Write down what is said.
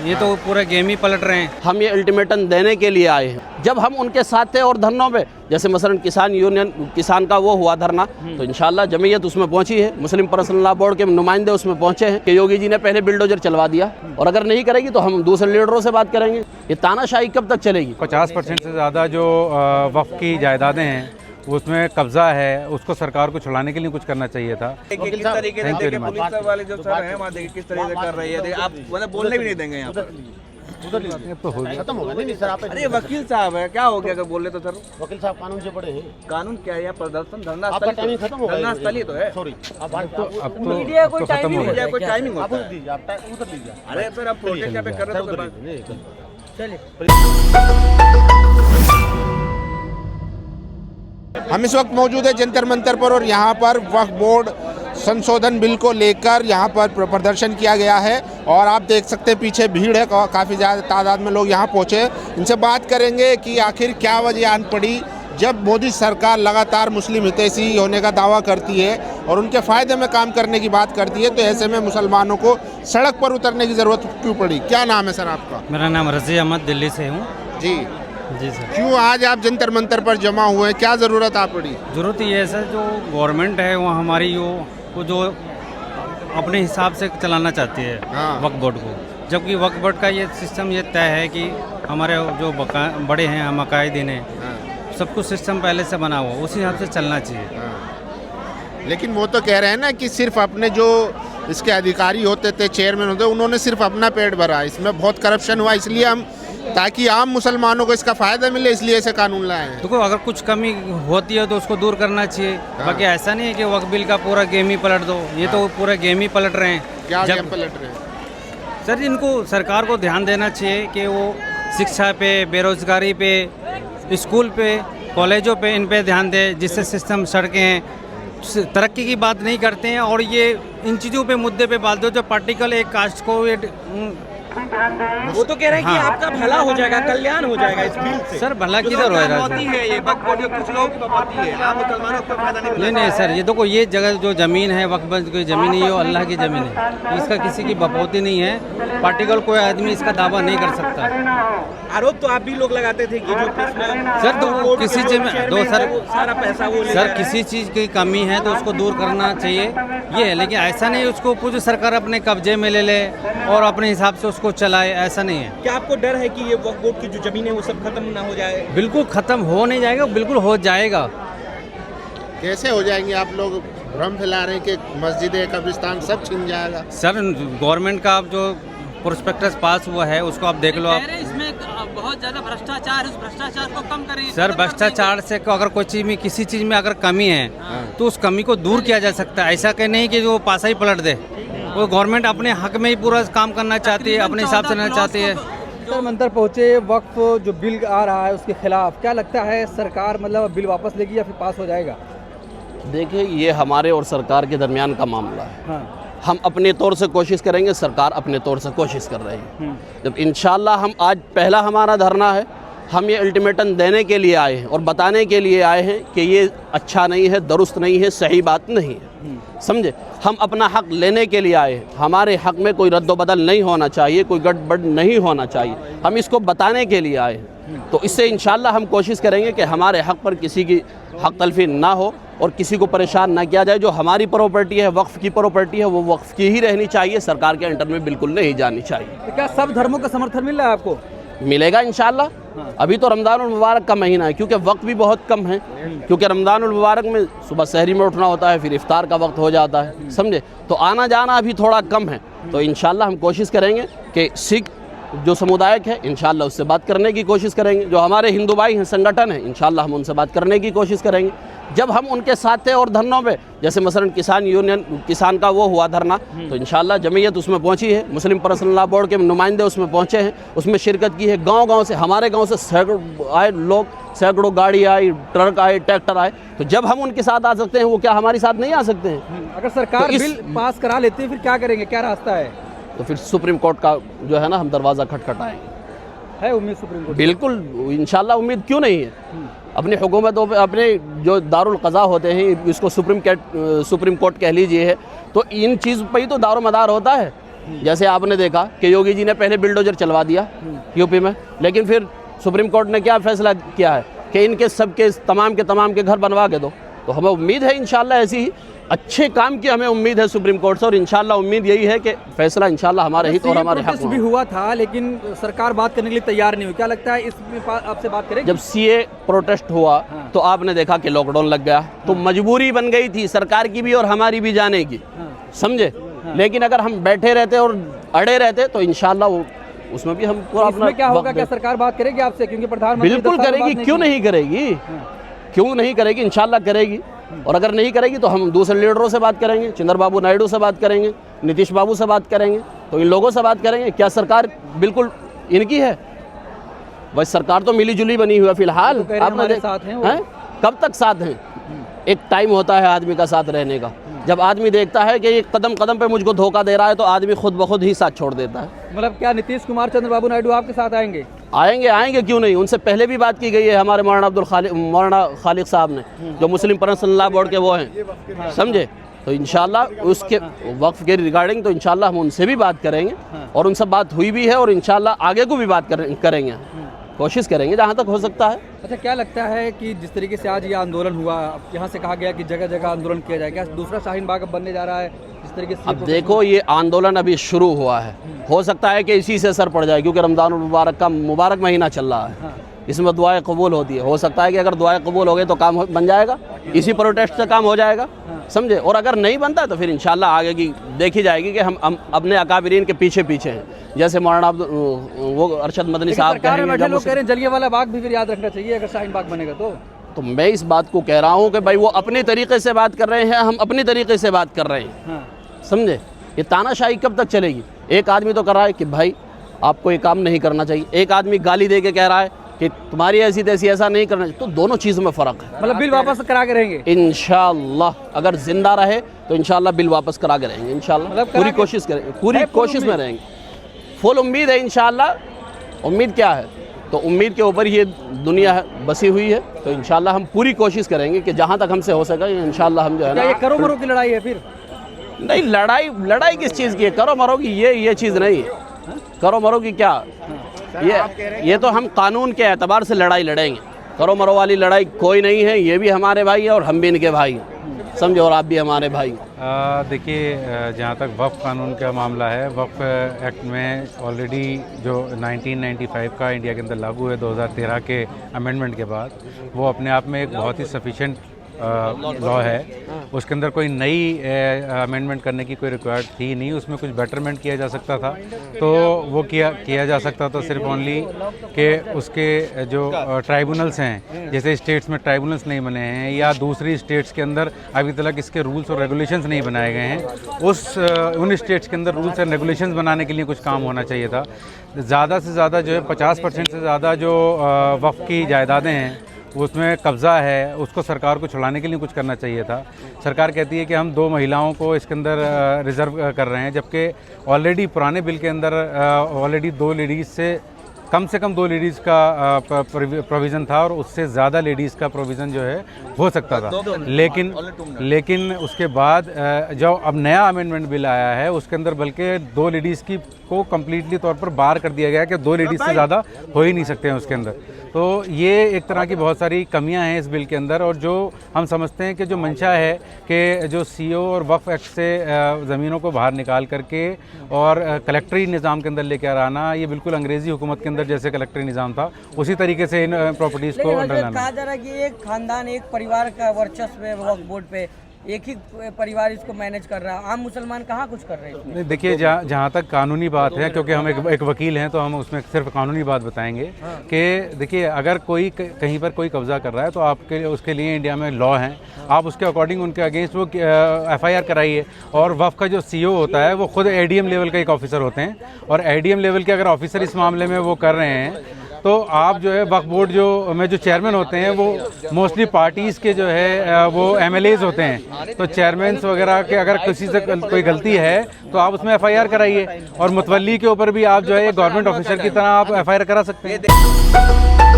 ये तो पूरा गेम ही पलट रहे हैं। हम ये अल्टीमेटम देने के लिए आए हैं। जब हम उनके साथ थे और धरनों पे, जैसे मसलन किसान यूनियन, किसान का वो हुआ धरना, तो इंशाल्लाह जमीयत उसमें पहुंची है, मुस्लिम पर्सनल लॉ बोर्ड के नुमाइंदे उसमें पहुंचे हैं कि योगी जी ने पहले बिल्डोजर चलवा दिया, और अगर नहीं करेगी तो हम दूसरे लीडरों से बात करेंगे। ये तानाशाही कब तक चलेगी? 50% से ज़्यादा जो वक्फ की जायदादें हैं उसमें कब्जा है, उसको सरकार को छुड़ाने के लिए कुछ करना चाहिए था। किस तरीके से देखिए पुलिस वाले जो सर हैं वहाँ देखिए किस तरीके से कर रही है। आप मतलब बोलने भी नहीं देंगे यहाँ पर। खत्म हो गया नहीं सर। आप अरे वकील साहब है, क्या हो गया अगर बोले तो सर? वकील साहब कानून से बड़े हैं। कानून क्या है? प्रदर्शन धरना आपका टाइमिंग खत्म हो गया। धरना स्थल ही तो है। सॉरी, अब तो मीडिया कोई खत्म टाइमिंग हो मीडिया गया। कोई टाइमिंग होता है? दीजिए, आप टाइम उधर दीजिए। अरे सर आप प्रोटेस्ट यहाँ पे कर रहे हो तो हम इस वक्त मौजूद है जंतर मंतर पर, और यहाँ पर वक्फ बोर्ड संशोधन बिल को लेकर यहाँ पर प्रदर्शन किया गया है, और आप देख सकते हैं पीछे भीड़ है, काफ़ी ज़्यादा तादाद में लोग यहाँ पहुँचे। इनसे बात करेंगे कि आखिर क्या वजह आन पड़ी जब मोदी सरकार लगातार मुस्लिम हितैषी होने का दावा करती है और उनके फ़ायदे में काम करने की बात करती है, तो ऐसे में मुसलमानों को सड़क पर उतरने की ज़रूरत क्यों पड़ी? क्या नाम है सर आपका? मेरा नाम रज़ी अहमद, दिल्ली से हूँ। जी सर। क्यों आज आप जंतर मंतर पर जमा हुए हैं? क्या ज़रूरत आ पड़ी? ज़रूरत ये है सर, जो गवर्नमेंट है वो हमारी वो जो अपने हिसाब से चलाना चाहती है वक्फ बोर्ड को, जबकि वक्फ बोर्ड का ये सिस्टम ये तय है कि हमारे जो बड़े हैं, हम अकायदीन हैं, सब कुछ सिस्टम पहले से बना हुआ, उसी हिसाब से चलना चाहिए। लेकिन वो तो कह रहे हैं ना कि सिर्फ अपने जो इसके अधिकारी होते थे, चेयरमैन होते, उन्होंने सिर्फ अपना पेट भरा, इसमें बहुत करप्शन हुआ, इसलिए हम ताकि आम मुसलमानों को इसका फायदा मिले इसलिए ऐसे कानून लाए हैं। देखो, अगर कुछ कमी होती है तो उसको दूर करना चाहिए। बाकी ऐसा नहीं है कि वक्फ बिल का पूरा गेम ही पलट दो। ये तो पूरा गेम ही पलट रहे हैं। क्या गेम पलट रहे हैं? सर, इनको सरकार को ध्यान देना चाहिए कि वो शिक्षा पे, बेरोजगारी पे, स्कूल पे, कॉलेजों पे, इन पे ध्यान दे, जिससे सिस्टम, सड़कें, तरक्की की बात नहीं करते हैं, और ये इन चीज़ों पे, मुद्दे पे बात दो जो पार्टिकल एक कास्ट को वो तो कह रहे हैं कि आपका भला हो जाएगा, कल्याण हो जाएगा इस बिल से। सर, भला किधर हो रहा है? ये वक्फ बोर्ड कुछ लोगों की बपाती है, आम मुसलमानों को फायदा नहीं। नहीं सर, ये देखो, ये जगह जो ज़मीन है वक्फ बोर्ड की ज़मीन ही, वो अल्लाह की ज़मीन है, इसका किसी की बपौती नहीं है। पार्टिकल कोई आदमी इसका दावा नहीं कर सकता। आरोप तो आप भी लोग लगाते थे कि जो सर, तो किसी चीज़ में दो सर, सारा पैसा वो ले सर किसी चीज़ की कमी है तो उसको दूर करना चाहिए, ये है। लेकिन ऐसा नहीं उसको पूरी सरकार अपने कब्जे में ले ले और अपने हिसाब से उसको चलाए, ऐसा नहीं है। क्या आपको डर है कि ये वक्फ बोर्ड की जो जमीन है वो सब खत्म ना हो जाए? बिल्कुल खत्म हो नहीं जाएगा, बिल्कुल हो जाएगा। कैसे हो जाएंगे? आप लोग भ्रम फैला रहे हैं कि मस्जिदें, कब्रिस्तान सब छिन जाएगा। सर, गवर्नमेंट का जो प्रोस्पेक्टस पास हुआ है उसको आप देख लो। आप इसमें बहुत ज़्यादा भ्रष्टाचार है, उस भ्रष्टाचार को कम करें। सर, भ्रष्टाचार से अगर कोई चीज़ में, किसी चीज़ में अगर कमी है तो उस कमी को दूर किया जा सकता है। ऐसा कि नहीं कि वो पासा ही पलट दे। वो गवर्नमेंट अपने हक में ही पूरा काम करना चाहती है, अपने हिसाब से रहना चाहती है। जंतर मंतर पहुँचे, वक्फ जो बिल आ रहा है उसके खिलाफ, क्या लगता है सरकार मतलब बिल वापस लेगी या फिर पास हो जाएगा? देखिए, ये हमारे और सरकार के दरमियान का मामला है। हम अपने तौर से कोशिश करेंगे, सरकार अपने तौर से कोशिश कर रही है। जब इंशाल्लाह हम आज पहला हमारा धरना है, हम ये अल्टीमेटम देने के लिए आए हैं और बताने के लिए आए हैं कि ये अच्छा नहीं है, दुरुस्त नहीं है, सही बात नहीं है, समझे। हम अपना हक लेने के लिए आए हैं। हमारे हक में कोई रद्दोबदल नहीं होना चाहिए, कोई गड़बड़ नहीं होना चाहिए। हम इसको बताने के लिए आए हैं, तो इससे इंशाल्लाह हम कोशिश करेंगे कि हमारे हक पर किसी की हक तलफी ना हो और किसी को परेशान ना किया जाए। जो हमारी प्रॉपर्टी है, वक्फ की प्रॉपर्टी है, वो वक्फ की ही रहनी चाहिए, सरकार के अंडर में बिल्कुल नहीं जानी चाहिए। तो क्या सब धर्मों का समर्थन मिल रहा है आपको? मिलेगा इंशाल्लाह। अभी तो रमज़ानुल मुबारक का महीना है, क्योंकि वक्त भी बहुत कम है, क्योंकि रमज़ानुल मुबारक में सुबह सहरी में उठना होता है, फिर इफ्तार का वक्त हो जाता है, समझे। तो आना जाना अभी थोड़ा कम है, तो इंशाल्लाह हम कोशिश करेंगे कि सिख जो समुदाय है इंशाल्लाह उससे बात करने की कोशिश करेंगे। जो हमारे हिंदू भाई हैं, संगठन है, इंशाल्लाह हम उनसे बात करने की कोशिश करेंगे। जब हम उनके साथ थे और धरनों पे, जैसे मसलन किसान यूनियन, किसान का वो हुआ धरना, तो इंशाल्लाह जमीयत उसमें पहुंची है, मुस्लिम पर्सनल लॉ बोर्ड के नुमाइंदे उसमें पहुंचे हैं, उसमें शिरकत की है। गांव-गांव से, हमारे गांव से सैकड़ों आए लोग, सैकड़ों गाड़ी आई, ट्रक आए, ट्रैक्टर आए। तो जब हम उनके साथ आ सकते हैं, वो क्या हमारे साथ नहीं आ सकते हैं? अगर सरकार तो बिल पास करा लेती है फिर क्या करेंगे, क्या रास्ता है? तो फिर सुप्रीम कोर्ट का जो है ना, हम दरवाज़ा खटखटाएंगे। है उम्मीद सुप्रीम कोर्ट? बिल्कुल, इंशाल्लाह उम्मीद क्यों नहीं है। अपनी हुकूमतों पे, अपने जो दारुल क़ज़ा होते हैं, इसको सुप्रीम कोर्ट कह लीजिए है, तो इन चीज़ पर ही तो दारो मदार होता है। जैसे आपने देखा कि योगी जी ने पहले बिल्डोजर चलवा दिया यूपी में, लेकिन फिर सुप्रीम कोर्ट ने क्या फैसला किया है कि इनके सबके तमाम के घर बनवा के दो। तो हमें उम्मीद है इंशाल्लाह ऐसी ही अच्छे काम की हमें उम्मीद है सुप्रीम कोर्ट से, और इंशाल्लाह उम्मीद यही है कि फैसला इंशाल्लाह हमारे हित और हमारे हक में भी हुआ था, लेकिन सरकार बात करने के लिए तैयार नहीं हुई। क्या लगता है इसमें आपसे बात करें? जब सीए प्रोटेस्ट हुआ तो आपने देखा कि लॉकडाउन लग गया, तो मजबूरी बन गई थी सरकार की भी और हमारी भी जाने की, समझे। लेकिन अगर हम बैठे रहते और अड़े रहते तो इंशाल्लाह वो उसमें भी हम पूरा अपना क्या होगा, क्या सरकार बात करेगी आपसे? क्योंकि प्रधानमंत्री बिल्कुल करेगी, क्यों नहीं करेगी, क्यों नहीं करेगी, इंशाल्लाह करेगी। और अगर नहीं करेगी तो हम दूसरे लीडरों से बात करेंगे, चंद्रबाबू नायडू से बात करेंगे, नीतीश बाबू से बात करेंगे, तो इन लोगों से बात करेंगे। क्या सरकार बिल्कुल इनकी है? वह सरकार तो मिली जुली बनी हुई है फिलहाल। आपने साथ हैं, कब तक साथ हैं? एक टाइम होता है आदमी का साथ रहने का, जब आदमी देखता है कि ये कदम कदम पे मुझको धोखा दे रहा है तो आदमी खुद ब खुद ही साथ छोड़ देता है। मतलब क्या नीतीश कुमार, चंद्रबाबू नायडू आपके साथ आएंगे? आएंगे क्यों नहीं, उनसे पहले भी बात की गई है। हमारे मौलाना खालिक साहब ने, जो मुस्लिम पर्सनल लॉ बोर्ड के वो हैं, समझे। तो इंशाल्लाह उसके वक्फ के रिगार्डिंग तो इंशाल्लाह हम उनसे भी बात करेंगे, और उनसे बात हुई भी है, और इंशाल्लाह आगे को भी बात करेंगे, कोशिश करेंगे जहाँ तक हो सकता है। अच्छा, क्या लगता है कि जिस तरीके से आज ये आंदोलन हुआ, यहाँ से कहा गया कि जगह जगह आंदोलन किया जाएगा, दूसरा शाहीन बाग अब बनने जा रहा है, जिस तरीके से अब देखो ये आंदोलन अभी शुरू हुआ है, हो सकता है कि इसी से असर पड़ जाए, क्योंकि रमज़ान मुबारक का मुबारक महीना चल रहा है, इसमें दुआएं कबूल होती है। हो सकता है कि अगर दुआएं कबूल हो गई तो काम बन जाएगा, इसी प्रोटेस्ट से काम हो जाएगा, समझे। और अगर नहीं बनता तो फिर इंशाल्लाह आगे की देखी जाएगी कि हम अपने अकाबिरीन के पीछे हैं, जैसे मौलाना वो अरशद मदनी साहब लोग कह रहे हैं जलियांवाला बाग भी फिर याद रखना चाहिए अगर शाहीन बाग बनेगा तो मैं इस बात को कह रहा हूँ कि भाई वो अपने तरीके से बात कर रहे हैं, हम अपनी तरीके से बात कर रहे हैं, समझे। ये तानाशाही कब तक चलेगी? एक आदमी तो कर रहा है कि भाई आपको ये काम नहीं करना चाहिए, एक आदमी गाली दे के कह रहा है कि तुम्हारी ऐसी तैसी ऐसा नहीं करना चाहिए। तो दोनों चीज़ों में फ़र्क है। मतलब बिल वापस करा के रहेंगे इंशाल्लाह, अगर जिंदा रहे तो इंशाल्लाह बिल वापस करा के रहेंगे इंशाल्लाह। मतलब पूरी कोशिश करेंगे, पूरी कोशिश में रहेंगे, फुल उम्मीद है इंशाल्लाह। उम्मीद क्या है? तो उम्मीद के ऊपर ये दुनिया बसी हुई है, तो इंशाल्लाह हम पूरी कोशिश करेंगे कि जहाँ तक हमसे हो सके इंशाल्लाह हम जो है ना। ये करो मरो की लड़ाई है फिर? नहीं, लड़ाई किस चीज़ की है? करो मरो की ये चीज़ नहीं है। करो मरो की क्या, ये तो हम कानून के एतबार से लड़ाई लड़ेंगे। करो मरो वाली लड़ाई कोई नहीं है, ये भी हमारे भाई है और हम भी इनके भाई हैं, समझो, और आप भी हमारे भाई। देखिए, जहाँ तक वक्फ कानून का मामला है, वक्फ एक्ट में ऑलरेडी जो 1995 का इंडिया के अंदर लागू है 2013 के अमेंडमेंट के बाद, वो अपने आप में एक बहुत ही सफिशेंट लॉ है। उसके अंदर कोई नई अमेंडमेंट करने की कोई रिक्वायर्ड थी नहीं, उसमें कुछ बेटरमेंट किया जा सकता था तो वो किया जा सकता था, सिर्फ ओनली कि उसके जो ट्राइब्यूनल्स हैं, जैसे स्टेट्स में ट्राइब्यूनल्स नहीं बने हैं या दूसरी स्टेट्स के अंदर अभी तक इसके रूल्स और रेगुलेशंस नहीं बनाए गए हैं, उन स्टेट्स के अंदर रूल्स एंड रेगुलेशंस बनाने के लिए कुछ काम होना चाहिए था। ज़्यादा से ज़्यादा जो है 50% से ज़्यादा जो वक्फ की जायदादें हैं उसमें कब्ज़ा है, उसको सरकार को छुड़ाने के लिए कुछ करना चाहिए था। सरकार कहती है कि हम 2 महिलाओं को इसके अंदर रिज़र्व कर रहे हैं, जबकि ऑलरेडी पुराने बिल के अंदर ऑलरेडी 2 लेडीज़ से कम 2 लेडीज़ का प्रोविज़न था और उससे ज़्यादा लेडीज़ का प्रोविज़न जो है हो सकता था। लेकिन उसके बाद जो अब नया अमेंडमेंट बिल आया है उसके अंदर बल्कि 2 लेडीज़ की को कम्प्लीटली तौर पर बाहर कर दिया गया कि 2 लेडीज़ से ज़्यादा हो ही नहीं सकते हैं उसके अंदर। तो ये एक तरह की बहुत सारी कमियां हैं इस बिल के अंदर, और जो हम समझते हैं कि जो मंशा है कि जो सीओ और वक्फ एक्ट से ज़मीनों को बाहर निकाल करके और कलेक्टरी निज़ाम के अंदर लेकर आना, ये बिल्कुल अंग्रेज़ी हुकूमत के अंदर जैसे कलेक्टरी निज़ाम था उसी तरीके से इन प्रॉपर्टीज़ को अंडर लाना। कहा जा रहा है कि एक खानदान, एक परिवार का वर्चस्व है वक्फ बोर्ड पे, एक ही परिवार इसको मैनेज कर रहा है, आम मुसलमान कहाँ कुछ कर रहे हैं? देखिए, जहाँ तक कानूनी बात है, क्योंकि हम एक वकील हैं तो हम उसमें सिर्फ कानूनी बात बताएंगे कि देखिए, अगर कोई कहीं पर कोई कब्ज़ा कर रहा है तो आपके उसके लिए इंडिया में लॉ हैं, आप उसके अकॉर्डिंग उनके अगेंस्ट वो FIR कराइए। और वक्फ का जो CEO होता है वो खुद ADM लेवल का एक ऑफिसर होते हैं, और ADM लेवल के अगर ऑफिसर इस मामले में वो कर रहे हैं तो आप जो है वक्फ बोर्ड जो चेयरमैन होते हैं वो मोस्टली पार्टीज़ के जो है वो MLAs होते हैं, तो चेयरमैन्स वगैरह के अगर किसी से कोई गलती है तो आप उसमें FIR कराइए, और मुतवल्ली के ऊपर भी आप जो है गवर्नमेंट ऑफिसर की तरह आप FIR करा सकते हैं।